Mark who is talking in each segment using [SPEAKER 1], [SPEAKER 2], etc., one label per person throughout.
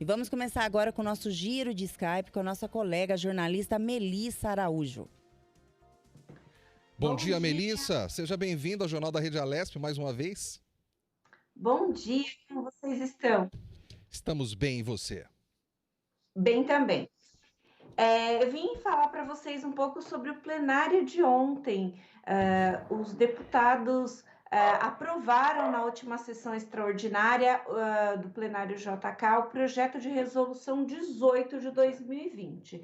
[SPEAKER 1] E vamos começar agora com o nosso giro de Skype com a nossa colega jornalista Melissa Araújo.
[SPEAKER 2] Bom dia, Melissa. Seja bem-vinda ao Jornal da Rede Alesp mais uma vez.
[SPEAKER 3] Bom dia, como vocês estão?
[SPEAKER 2] Estamos bem, e você?
[SPEAKER 3] Bem também. Eu vim falar para vocês um pouco sobre o plenário de ontem. Os deputados aprovaram na última sessão extraordinária do plenário JK o projeto de resolução 18 de 2020.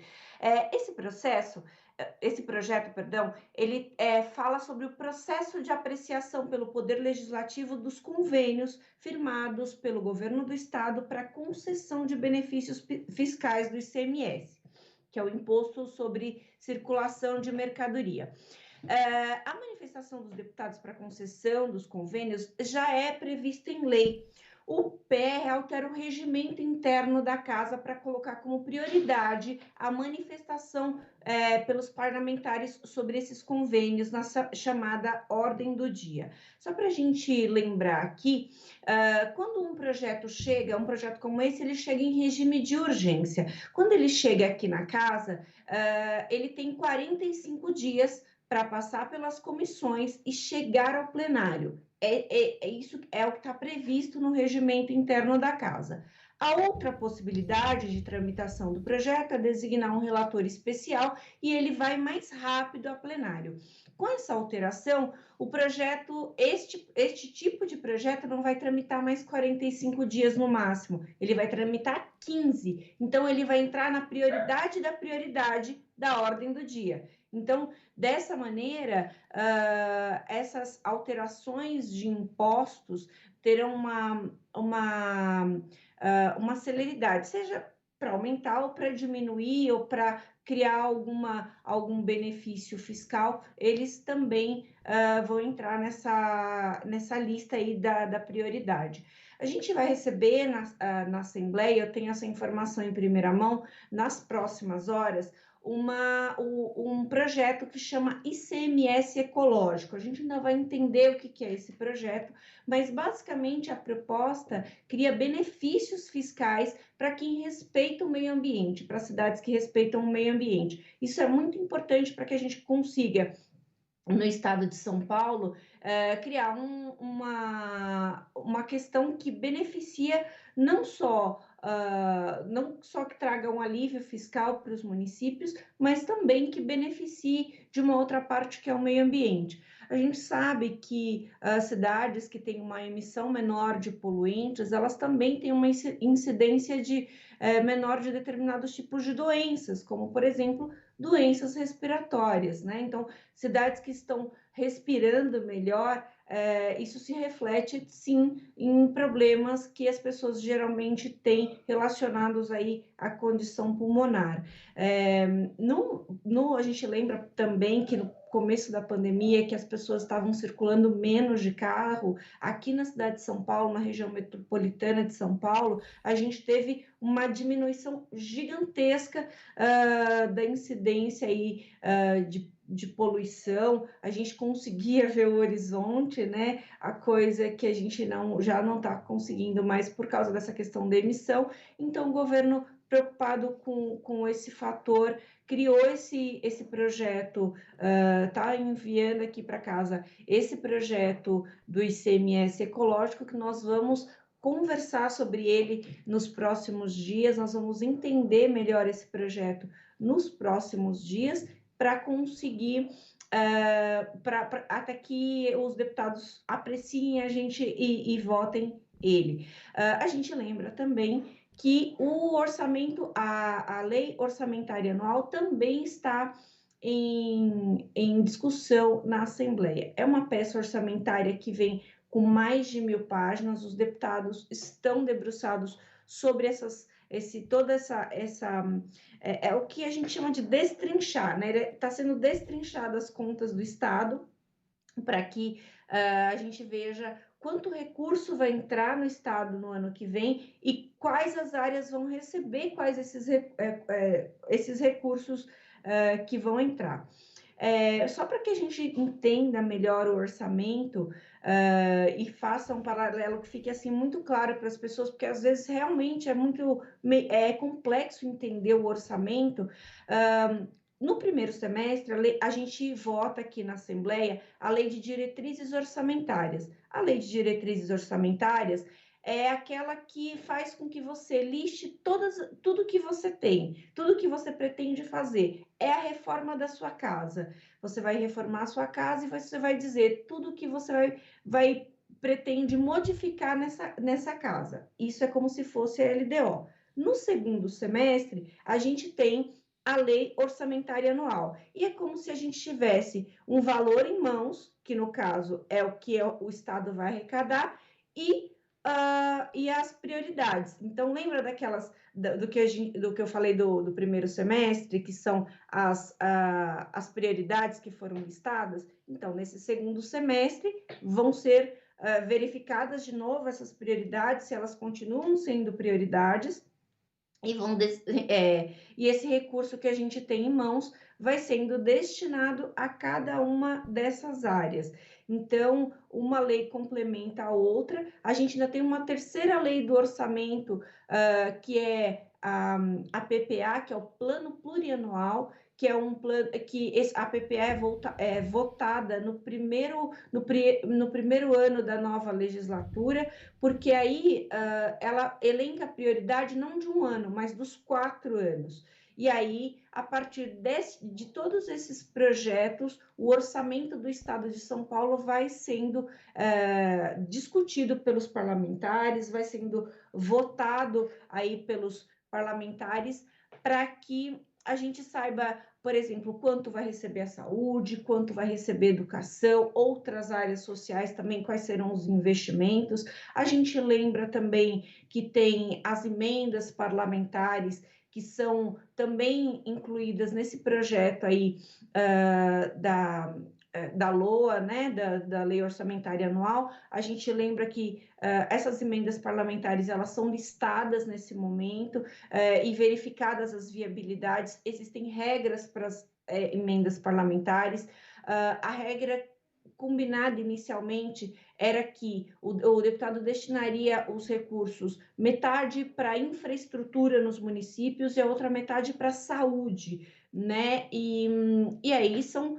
[SPEAKER 3] Esse projeto, ele fala sobre o processo de apreciação pelo Poder Legislativo dos convênios firmados pelo governo do estado para concessão de benefícios fiscais do ICMS, que é o Imposto sobre Circulação de Mercadoria. A manifestação dos deputados para concessão dos convênios já é prevista em lei. O PR altera o regimento interno da casa para colocar como prioridade a manifestação pelos parlamentares sobre esses convênios na chamada ordem do dia. Só para a gente lembrar aqui, quando um projeto como esse, ele chega em regime de urgência. Quando ele chega aqui na casa, ele tem 45 dias para passar pelas comissões e chegar ao plenário. Isso é o que está previsto no regimento interno da casa. A outra possibilidade de tramitação do projeto é designar um relator especial e ele vai mais rápido a plenário. Com essa alteração, o projeto, este tipo de projeto não vai tramitar mais 45 dias no máximo, ele vai tramitar 15. Então, ele vai entrar na prioridade da prioridade da ordem do dia. Então, dessa maneira, essas alterações de impostos terão uma celeridade, seja para aumentar ou para diminuir ou para criar algum benefício fiscal, eles também vão entrar nessa lista aí da prioridade. A gente vai receber na Assembleia, eu tenho essa informação em primeira mão, nas próximas horas, um projeto que chama ICMS Ecológico. A gente ainda vai entender o que é esse projeto, mas basicamente a proposta cria benefícios fiscais para quem respeita o meio ambiente, para cidades que respeitam o meio ambiente. Isso é muito importante para que a gente consiga, no estado de São Paulo, criar uma questão que beneficia não só que traga um alívio fiscal para os municípios, mas também que beneficie de uma outra parte que é o meio ambiente. A gente sabe que as cidades que têm uma emissão menor de poluentes, elas também têm uma incidência menor de determinados tipos de doenças, como, por exemplo, doenças respiratórias, né? Então, cidades que estão respirando melhor, isso se reflete, sim, em problemas que as pessoas geralmente têm relacionados aí à condição pulmonar. A gente lembra também que no começo da pandemia, que as pessoas estavam circulando menos de carro. Aqui na cidade de São Paulo, na região metropolitana de São Paulo, a gente teve uma diminuição gigantesca da incidência aí, de poluição. A gente conseguia ver o horizonte, né? A coisa que a gente já não está conseguindo mais por causa dessa questão da emissão. Então, o governo, preocupado com esse fator, criou esse projeto, está enviando aqui para casa esse projeto do ICMS ecológico, que nós vamos conversar sobre ele nos próximos dias, nós vamos entender melhor esse projeto nos próximos dias, para conseguir, até que os deputados apreciem a gente e votem ele. A gente lembra também que o orçamento, a lei orçamentária anual também está em discussão na Assembleia. É uma peça orçamentária que vem com mais de 1.000 páginas, os deputados estão debruçados sobre o que a gente chama de destrinchar, né? Está sendo destrinchado as contas do Estado para que a gente veja quanto recurso vai entrar no Estado no ano que vem e quais as áreas vão receber esses recursos que vão entrar. só para que a gente entenda melhor o orçamento, e faça um paralelo que fique assim muito claro para as pessoas, porque às vezes realmente é complexo entender o orçamento. No primeiro semestre, a gente vota aqui na Assembleia a Lei de Diretrizes Orçamentárias. A Lei de Diretrizes Orçamentárias é aquela que faz com que você liste tudo que você tem, tudo que você pretende fazer. É a reforma da sua casa. Você vai reformar a sua casa e você vai dizer tudo que você pretende modificar nessa casa. Isso é como se fosse a LDO. No segundo semestre, a gente tem a lei orçamentária anual. E é como se a gente tivesse um valor em mãos, que no caso é o que o Estado vai arrecadar, e as prioridades. Então, lembra do que eu falei do primeiro semestre, que são as prioridades que foram listadas? Então, nesse segundo semestre, vão ser verificadas de novo essas prioridades, se elas continuam sendo prioridades, e esse recurso que a gente tem em mãos vai sendo destinado a cada uma dessas áreas. Então, uma lei complementa a outra. A gente ainda tem uma terceira lei do orçamento, que é a PPA, que é o Plano Plurianual, que é um plano que a PPA é votada no primeiro ano da nova legislatura, porque aí ela elenca a prioridade não de um ano, mas dos 4 anos. E aí, a partir de todos esses projetos, o orçamento do Estado de São Paulo vai sendo discutido pelos parlamentares, vai sendo votado aí pelos parlamentares, para que a gente saiba, por exemplo, quanto vai receber a saúde, quanto vai receber a educação, outras áreas sociais também, quais serão os investimentos. A gente lembra também que tem as emendas parlamentares, que são também incluídas nesse projeto aí da LOA, né, da Lei Orçamentária Anual. A gente lembra que essas emendas parlamentares, elas são listadas nesse momento, e verificadas as viabilidades. Existem regras para as emendas parlamentares. A regra combinada inicialmente era que o deputado destinaria os recursos, metade para infraestrutura nos municípios e a outra metade para saúde, né? E aí são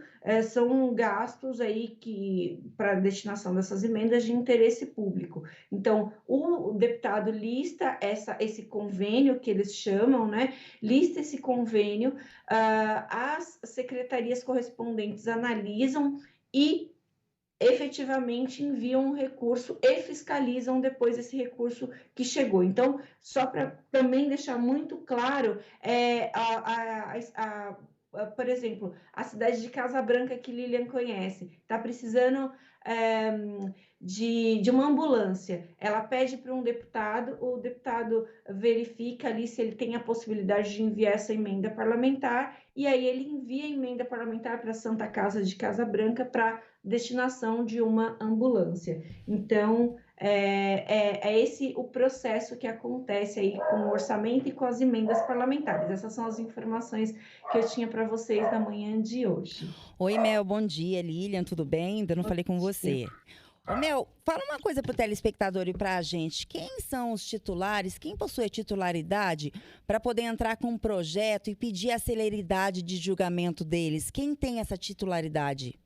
[SPEAKER 3] gastos aí que para destinação dessas emendas de interesse público. Então, o deputado lista esse convênio que eles chamam, né? Lista esse convênio, as secretarias correspondentes analisam e efetivamente enviam um recurso e fiscalizam depois esse recurso que chegou. Então, só para também deixar muito claro, por exemplo, a cidade de Casa Branca, que Lilian conhece, está precisando de uma ambulância. Ela pede para um deputado, o deputado verifica ali se ele tem a possibilidade de enviar essa emenda parlamentar, e aí ele envia a emenda parlamentar para a Santa Casa de Casa Branca para destinação de uma ambulância. Então, é esse o processo que acontece aí com o orçamento e com as emendas parlamentares. Essas são as informações que eu tinha para vocês na manhã de hoje.
[SPEAKER 1] Oi, Mel, bom dia. Lilian, tudo bem? Ainda não falei com você. Ô, Mel, fala uma coisa pro telespectador e pra gente. Quem são os titulares, quem possui a titularidade para poder entrar com um projeto e pedir a celeridade de julgamento deles? Quem tem essa titularidade?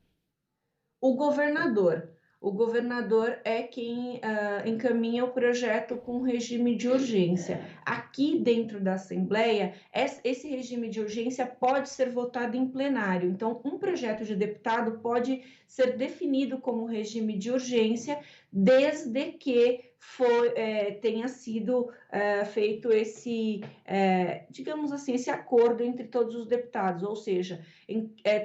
[SPEAKER 3] O governador. O governador é quem encaminha o projeto com regime de urgência. Aqui dentro da Assembleia, esse regime de urgência pode ser votado em plenário. Então, um projeto de deputado pode ser definido como regime de urgência, desde que tenha sido feito digamos assim, esse acordo entre todos os deputados, ou seja,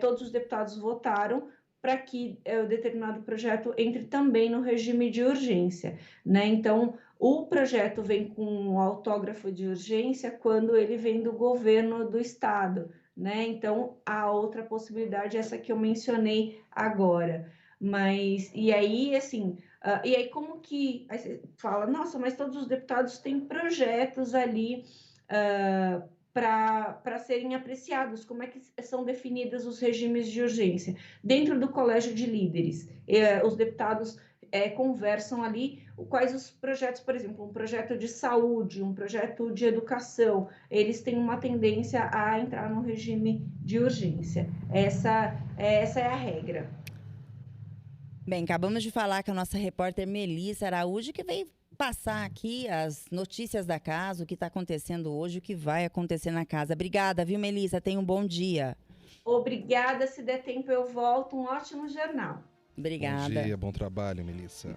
[SPEAKER 3] todos os deputados votaram para que o determinado projeto entre também no regime de urgência, né? Então, o projeto vem com um autógrafo de urgência quando ele vem do governo do estado, né? Então, a outra possibilidade é essa que eu mencionei agora. Mas, e aí, assim, como que... Aí você fala, nossa, mas todos os deputados têm projetos ali para serem apreciados. Como é que são definidos os regimes de urgência? Dentro do colégio de líderes, os deputados conversam ali quais os projetos, por exemplo, um projeto de saúde, um projeto de educação, eles têm uma tendência a entrar no regime de urgência. Essa é a regra.
[SPEAKER 1] Bem, acabamos de falar com a nossa repórter Melissa Araújo, que veio passar aqui as notícias da casa, o que está acontecendo hoje, o que vai acontecer na casa. Obrigada, viu, Melissa? Tenha um bom dia.
[SPEAKER 3] Obrigada, se der tempo eu volto. Um ótimo jornal.
[SPEAKER 1] Obrigada.
[SPEAKER 2] Bom dia, bom trabalho, Melissa.